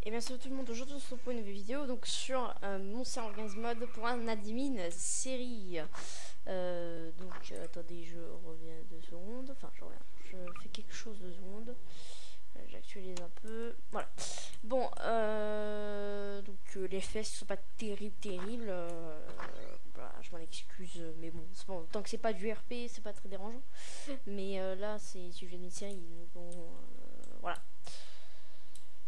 Et bien salut tout le monde, aujourd'hui on se retrouve pour une nouvelle vidéo donc sur Monster Organism Mode pour un admin série. Attendez, je reviens 2 secondes, enfin je reviens, je fais quelque chose 2 secondes, j'actualise un peu, voilà. Bon, les fesses sont pas terribles, voilà, je m'en excuse, mais bon, tant que c'est pas du RP, c'est pas très dérangeant. Mais là, c'est sujet d'une série, donc bon, voilà.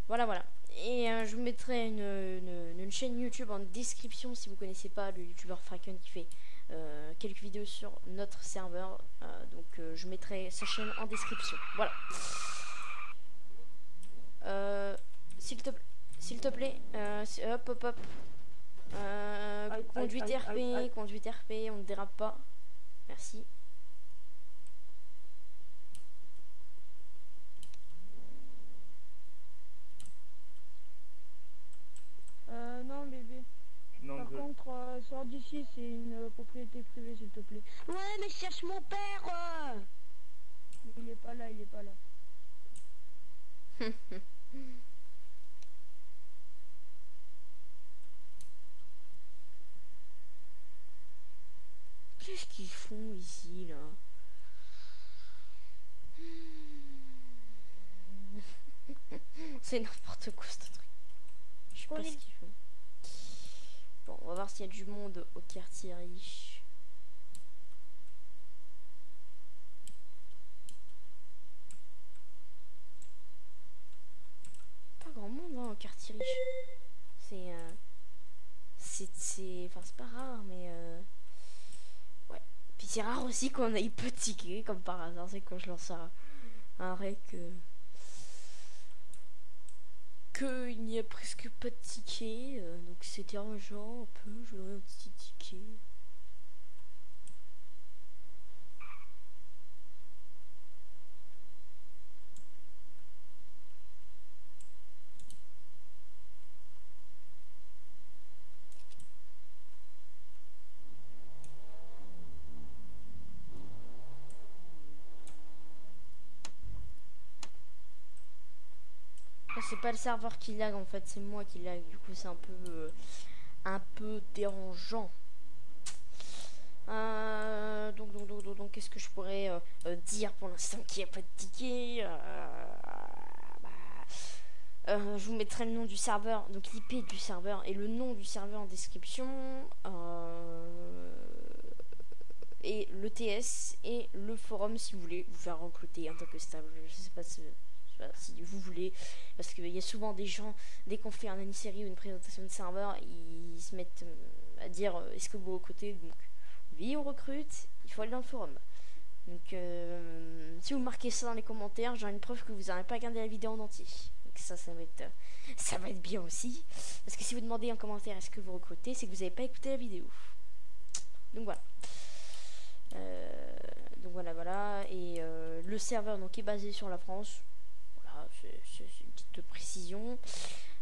Voilà. Et je vous mettrai une chaîne YouTube en description si vous connaissez pas le youtubeur Fraken qui fait quelques vidéos sur notre serveur. Je mettrai sa chaîne en description. Voilà. S'il te plaît, hop. Conduite RP, conduite RP, on ne dérape pas. Merci. Non bébé. Non, Par contre, sors d'ici, c'est une propriété privée s'il te plaît. Ouais, mais cherche mon père. Il est pas là. Qu'est-ce qu'ils font ici là? C'est n'importe quoi ce truc. Je sais pas ce qu'ils font. Bon, on va voir s'il y a du monde au quartier riche. Pas grand monde hein, au quartier riche. Enfin, c'est pas rare, mais ouais. Puis c'est rare aussi qu'on ait peu de tickets, comme par hasard. C'est quand je lance un rec. Il n'y a presque pas de tickets, donc c'était dérangeant un peu, je voudrais un petit ticket. C'est pas le serveur qui lag en fait, c'est moi qui lag, du coup c'est un peu dérangeant. Donc qu'est-ce que je pourrais dire pour l'instant qu'il n'y a pas de ticket? Je vous mettrai le nom du serveur, donc l'IP du serveur et le nom du serveur en description, et le TS et le forum si vous voulez vous faire recruter en tant que stable. Je sais pas si vous voulez, parce qu'il y a souvent des gens, dès qu'on fait un mini-série ou une présentation de serveur, ils se mettent à dire est-ce que vous recrutez? Donc oui, on recrute, il faut aller dans le forum. Donc si vous marquez ça dans les commentaires, j'ai une preuve que vous n'avez pas regardé la vidéo en entier. Donc ça va être bien aussi, parce que si vous demandez en commentaire est-ce que vous recrutez, c'est que vous n'avez pas écouté la vidéo. Donc voilà. Et le serveur donc est basé sur la France. C'est une petite précision.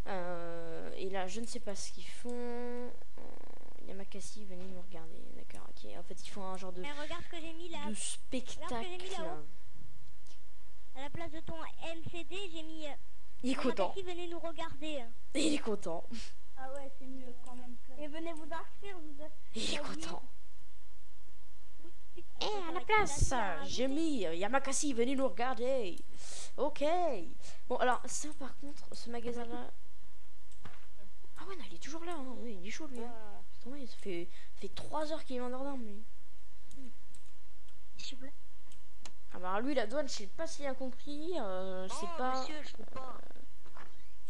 Et là, je ne sais pas ce qu'ils font. Yamakasi, venez nous regarder. D'accord, ok. En fait, ils font un genre de, Regarde ce que j'ai mis là. de spectacle. À la place de ton MCD, j'ai mis. Il est content. Venez nous regarder. Il est content. Ah ouais, c'est mieux quand même. Et venez vous inscrire. Il est content. À la place, j'ai mis Yamakasi, venez nous regarder. Ok. Bon, alors, ça par contre, ce magasin-là. Ah ouais, non, il est toujours là. Hein. Oui, il est chaud lui. Hein. Putain, ça fait 3 heures qu'il est en ordre, lui. Ah bah, lui, la douane, je sais pas s'il a compris. C'est pas. Monsieur, je peux pas.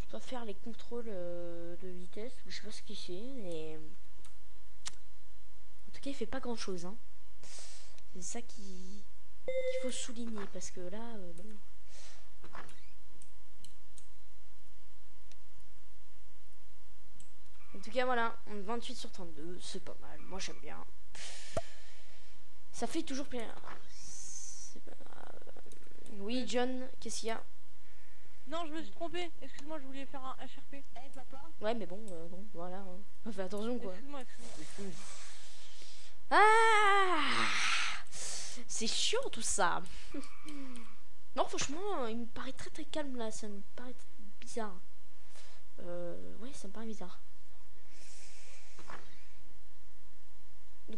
Je dois faire les contrôles de vitesse. Je sais pas ce qu'il fait. Mais. En tout cas, il fait pas grand chose. Hein. C'est ça qu'il faut souligner parce que là, bon. En tout cas, voilà, 28 sur 32, c'est pas mal. Moi, j'aime bien. Ça fait toujours plaisir. Oui, John, qu'est-ce qu'il y a? Non, je me suis trompé. Excuse-moi, je voulais faire un HRP. Eh, papa. Ouais, mais bon, voilà. Hein. Fais attention, quoi. Excuse-moi. Ah, c'est chiant tout ça. Non, franchement, il me paraît très calme là. Ça me paraît bizarre. Ouais, ça me paraît bizarre.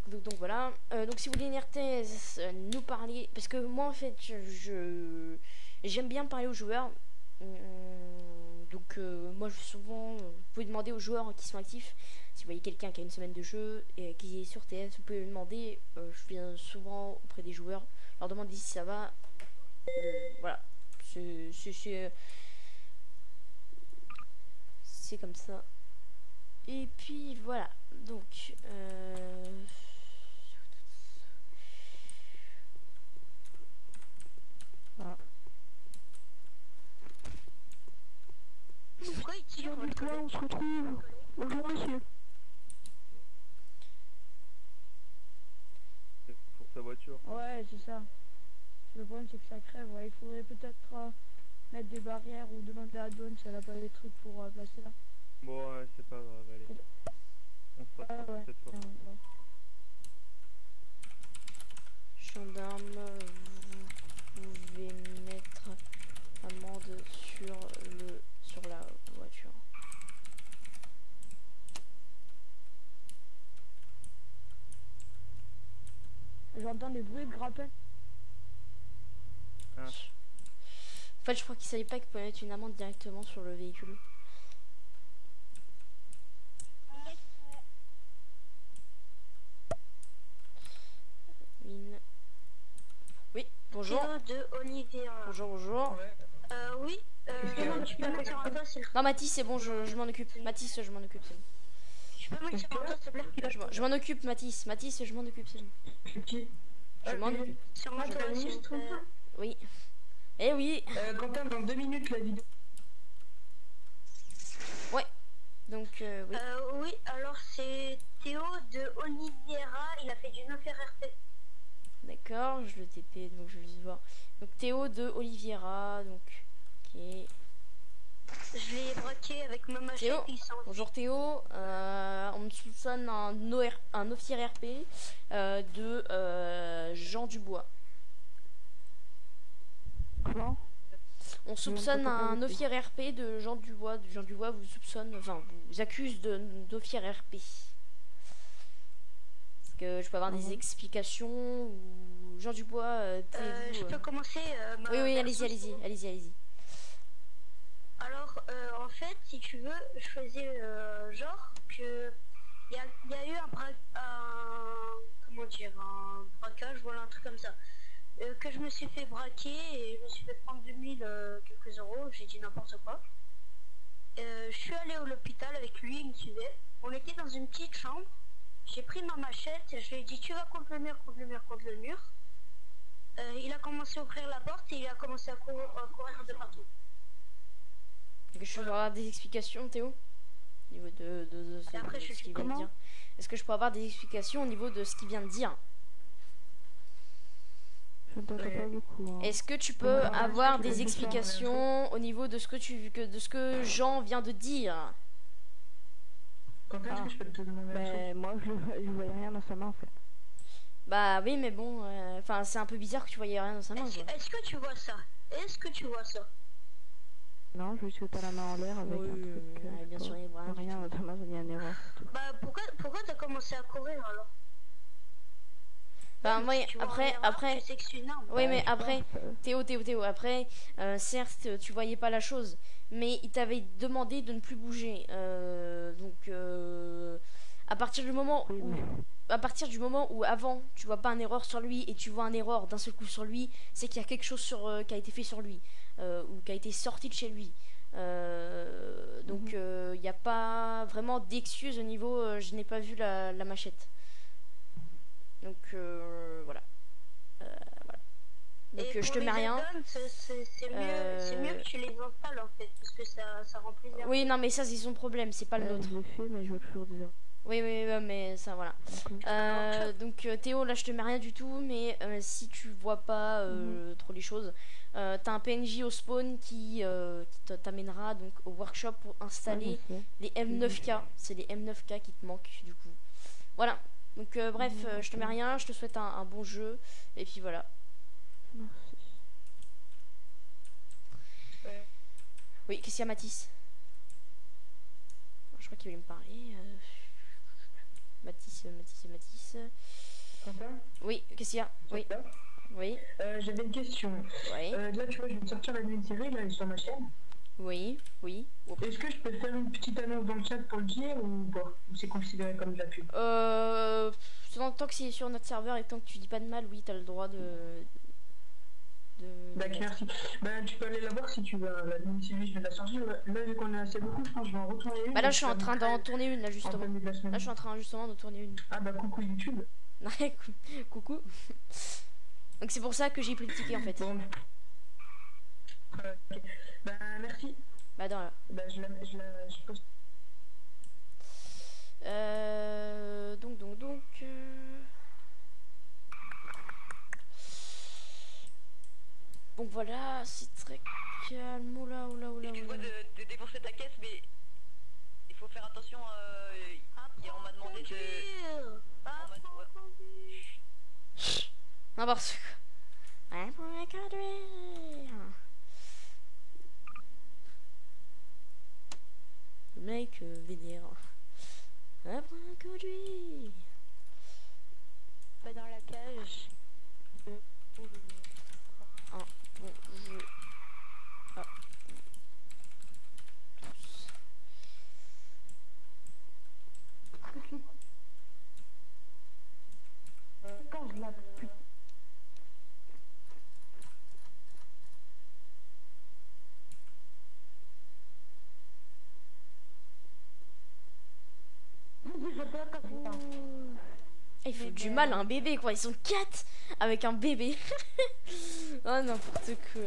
Donc voilà. Donc si vous voulez une RTS, nous parler. Parce que moi en fait, j'aime bien parler aux joueurs. Donc moi je souvent. Vous pouvez demander aux joueurs qui sont actifs. Si vous voyez quelqu'un qui a une semaine de jeu et qui est sur TS, vous pouvez me demander. Je viens souvent auprès des joueurs. Leur demander si ça va. Voilà. C'est comme ça. Et puis voilà. Donc. Ah. Pourquoi il tire Bonjour, votre on se retrouve. Bonjour monsieur. Pour sa voiture. Ouais, c'est ça. Le problème, c'est que ça crève. Ouais. Il faudrait peut-être mettre des barrières ou demander à Dawn si elle a pas des trucs pour placer là. Bon, ouais, c'est pas grave, allez. On se rattrape Ouais. cette fois. Ouais. Gendarme, vous pouvez mettre amende sur la voiture. J'entends des bruits de grappin. Ah. En fait, je crois qu'il savait pas qu'il pouvait mettre une amende directement sur le véhicule. Mine. Oui, bonjour. de Olivier. Bonjour. Oui, tu peux me dire un peu, s'il Non, Mathis, c'est bon, je m'en occupe. Mathis, je m'en occupe, c'est bon. Tu peux me dire un peu, s'il te plaît? Je m'en occupe, Mathis. Mathis, je m'en occupe, c'est bon. Je m'en occupe. Sur moi, toi aussi, Oui. Eh oui. Quentin, dans 2 minutes la vidéo. Donc, oui. Oui, alors c'est Théo de Oliviera, il a fait du 9 RRP. D'accord, je le TP, donc je vais juste voir. Donc, Théo de Oliviera, donc. Ok. Je l'ai braqué avec ma machine Théo. puissante. Bonjour Théo, on me soupçonne un officier RP de Jean Dubois. Comment? On soupçonne un officier RP de Jean Dubois. Jean Dubois vous soupçonne, enfin vous accuse d'officier RP. Est-ce que je peux avoir des explications ou Jean Dubois Je peux commencer ma Oui, version, allez-y. Alors, en fait, si tu veux, je faisais genre que il y a eu un braquage, voilà, un truc comme ça. Que je me suis fait braquer et je me suis fait prendre 2000 quelques euros, j'ai dit n'importe quoi. Je suis allée à l'hôpital avec lui, il me suivait. On était dans une petite chambre, j'ai pris ma machette, je lui ai dit tu vas contre le mur. Il a commencé à ouvrir la porte et il a commencé à courir de partout. Est-ce que je peux avoir des explications, Théo, au niveau de Après, ce qu'il vient de dire? Est-ce que je peux avoir des explications au niveau de ce qu'il vient de dire? Je ne t'entends pas beaucoup. Hein. Est-ce que tu peux avoir des explications au niveau de ce que Jean vient de dire? Quand est-ce que je peux te demander moi, je voyais rien dans sa main en fait. Bah oui, mais bon, enfin c'est un peu bizarre que tu voyais rien dans sa main. Est-ce que tu vois ça? Non, je suis à la main en l'air avec un truc. Bien sûr, il voit rien dans ta main, il y a une erreur. Bah pourquoi t'as commencé à courir alors? Bah oui, après, tu sais que c'est une arme. oui, mais après, Théo, après, certes, tu voyais pas la chose, mais il t'avait demandé de ne plus bouger. Donc, à partir du moment où avant, tu vois pas un erreur sur lui et tu vois un erreur d'un seul coup sur lui, c'est qu'il y a quelque chose qui a été fait sur lui, ou qui a été sorti de chez lui. Donc, il n'y a pas vraiment d'excuse au niveau je n'ai pas vu la machette. Donc voilà. Donc je te mets rien. C'est mieux que tu les installes en fait, parce que ça rend plus bien. Oui, non, mais ça c'est son problème, c'est pas le nôtre. Je l'ai fait, mais je veux toujours des erreurs. Oui, mais ça voilà. Donc Théo, là je te mets rien du tout, mais si tu vois pas trop les choses, t'as un PNJ au spawn qui t'amènera donc au workshop pour installer les M9K. C'est les M9K qui te manquent du coup. Voilà. Donc bref, je te mets rien, je te souhaite un bon jeu, et puis voilà. Merci. Oui, qu'est-ce qu'il y a, Mathis? crois qu'il voulait me parler. Mathis. Quentin? Oui, qu'est-ce qu'il y a? Oui, Quentin oui, J'avais une question. oui, Là, tu vois, je vais te sortir la nouvelle série, là, elle est sur ma chaîne. oui, oui. Est-ce que je peux faire une petite annonce dans le chat pour le dire ou pas? Ou c'est considéré comme de la pub? Tant que c'est sur notre serveur et tant que tu dis pas de mal, oui, t'as le droit de D'accord, merci. Ben, tu peux aller la voir si tu veux. La nouvelle série, je vais la sortir. Là, vu qu'on est assez beaucoup, je pense que je vais en retourner une. Bah là, et je suis en train d'en tourner une, là, en justement. plein milieu de la semaine. Là, je suis en train justement de tourner une. Ah bah coucou YouTube. Coucou. Donc c'est pour ça que j'ai pris le ticket en fait. Bon. Ok. Ben merci. Bah dans là. Ben je poste. Donc. Bon voilà, c'est très calme. Oula. Excuse-moi de défoncer ta caisse, mais il faut faire attention. On m'a demandé de. N'importe quoi. Apprends à conduire. Le mec vénère. Apprends à conduire. Pas dans la cage. Bon jeu. Ah. Quand je la pute. Il faut du mal à un bébé quoi, ils sont 4 avec un bébé. Oh n'importe quoi.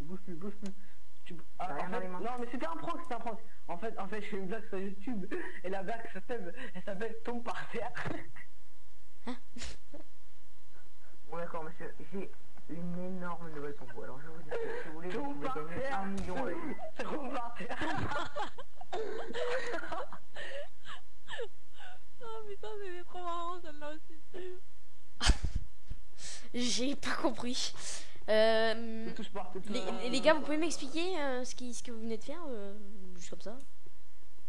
Bouge plus. Ah, en fait, non mais c'était un prank. En fait je fais une blague sur YouTube et la blague elle s'appelle tombe par terre. Hein? Bon d'accord monsieur, j'ai une énorme nouvelle pour vous. Alors je vais vous dire que si vous voulez, vous pouvez gagner 1 million avec tombe par terre. Oh putain, c'était trop marrant celle-là aussi. J'ai pas compris. Ne touche pas. Les gars, vous pouvez m'expliquer ce que vous venez de faire juste comme ça?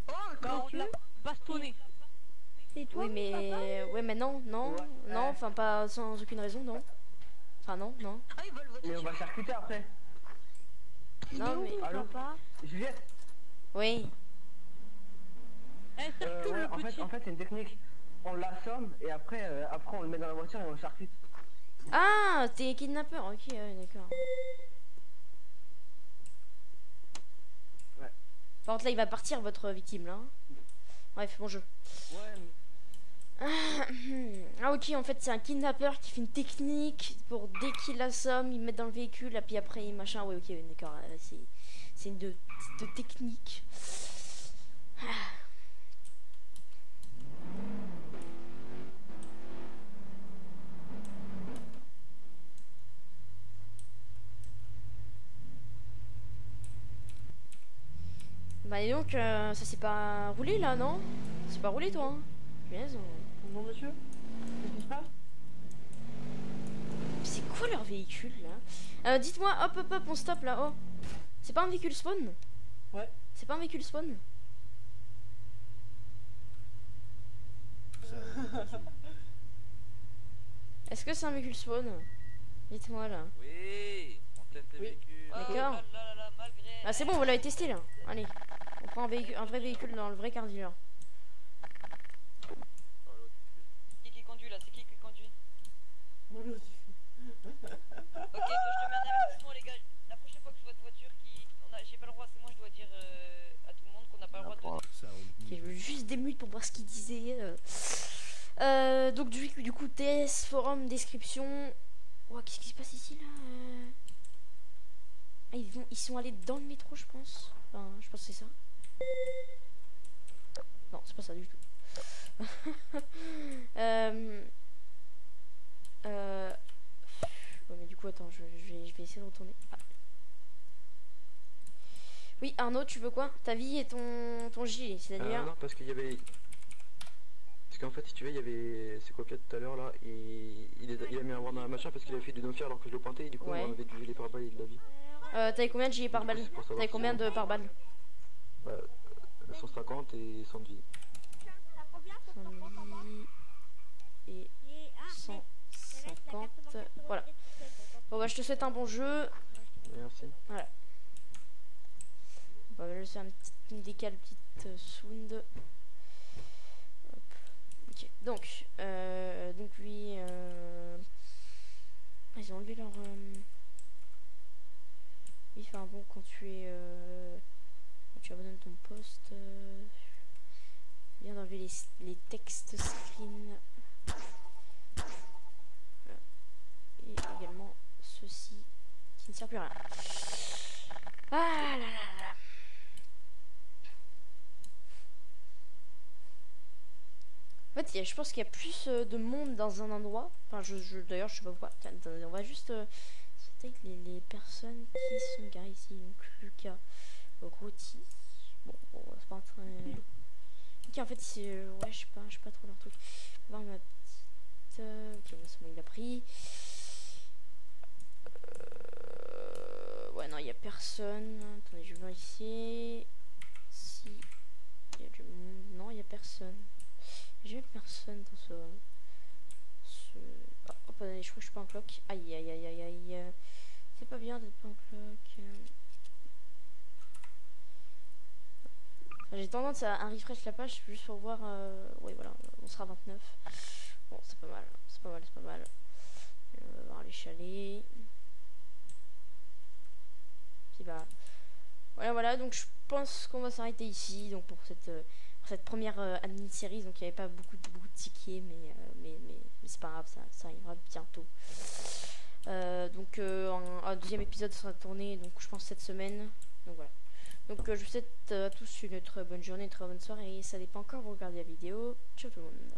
Bah, on l'a bastonné. C'est toi? Oui mais non, enfin pas sans aucune raison, non. Enfin non. Ah, ils veulent voter Mais on sur va charcuter après. Non mais Allô Juliette. oui. Eh, circule le petit. En fait c'est une technique. On l'assomme et après on le met dans la voiture et on le charcute. Ah, t'es kidnappeur, ok, ouais, d'accord. Ouais. Par contre là il va partir votre victime là. Bref, bon jeu. Ouais. Ah ok, en fait c'est un kidnappeur qui fait une technique pour dès qu'il l'assomme, il met dans le véhicule et puis après il machin. Ouais ok, d'accord, c'est une de technique. Bah et donc ça s'est pas roulé là, non? C'est pas roulé toi hein? Punaise, Bonjour monsieur. Qu'est-ce qui se passe? c'est quoi leur véhicule là? Dites-moi, hop, on stop là, oh. C'est pas un véhicule spawn? Ouais. C'est pas un véhicule spawn? Est-ce que c'est un véhicule spawn? Dites-moi là. Oui, on teste le véhicule. D'accord. Malgré. Ah c'est bon, vous l'avez testé là. Allez, on prend un vrai véhicule dans le vrai car dealer. Qui conduit là? C'est qui conduit? Ok, toi je te mets un avertissement les gars. La prochaine fois que je vois de voiture j'ai pas le droit, c'est moi je dois dire à tout le monde qu'on n'a pas le droit de. Ok, je veux juste des minutes pour voir ce qu'il disait. Donc du coup TS, forum, description. Oh, qu'est-ce qui se passe ici là? Ah, ils sont allés dans le métro je pense. Enfin, je pense que c'est ça. Non, c'est pas ça du tout. Ouais, mais du coup attends, je vais essayer de retourner. Ah. Oui Arnaud, tu veux quoi? Ta vie et ton gilet, c'est-à-dire Non, parce qu'il y avait Parce qu'en fait, si tu veux, il y avait ces copies tout à l'heure là, et il a mis un war dans la machin parce qu'il avait fait du no-fear alors que je le pointais, et du coup, Ouais. on avait du gilet pare-balles et de la vie. T'avais combien de gilets pare-balles? C'est pour savoir T'avais si- combien de pare-balles? Bah, 150 et 100 de vie. 100 de vie et 150. Voilà. Bon bah je te souhaite un bon jeu. Merci. Voilà. Bon, bah, je fais une décale petite sound. Hop. Ok. Donc lui, ils ont enlevé leur. Il fait un bon quand tu abandonnes ton poste. Bien d'enlever les textes screen. Voilà. Et également ceci qui ne sert plus à rien. Ah là là là. En fait, je pense qu'il y a plus de monde dans un endroit. Enfin, d'ailleurs, je sais pas pourquoi. Attendez, on va juste sauter les personnes qui sont garées ici. Donc, Lucas, Roti. Bon, c'est pas très. Ok, en fait, c'est. Ouais, je sais pas trop leur truc. On va voir ma petite. Ok, c'est bon, il a pris. Ouais, non, il y a personne. Attendez, je vais vérifier. Si. Il y a du monde. Non, il y a personne. J'ai personne dans ce. Oh, hop, attendez, je crois que je suis pas en clock. Aïe, aïe, aïe, aïe, aïe. C'est pas bien d'être pas en clock. J'ai tendance à un refresh la page juste pour voir. Oui, voilà, on sera 29. Bon, c'est pas mal, c'est pas mal, c'est pas mal. On va voir les chalets. Puis bah. Voilà, donc je pense qu'on va s'arrêter ici. Donc pour cette première mini-série, donc il n'y avait pas beaucoup de tickets, mais c'est pas grave, ça arrivera bientôt. Donc un deuxième épisode sera tourné, donc je pense cette semaine. Donc voilà. Donc je vous souhaite à tous une très bonne journée, une très bonne soirée. Et ça dépend quand vous regardez la vidéo. Ciao tout le monde.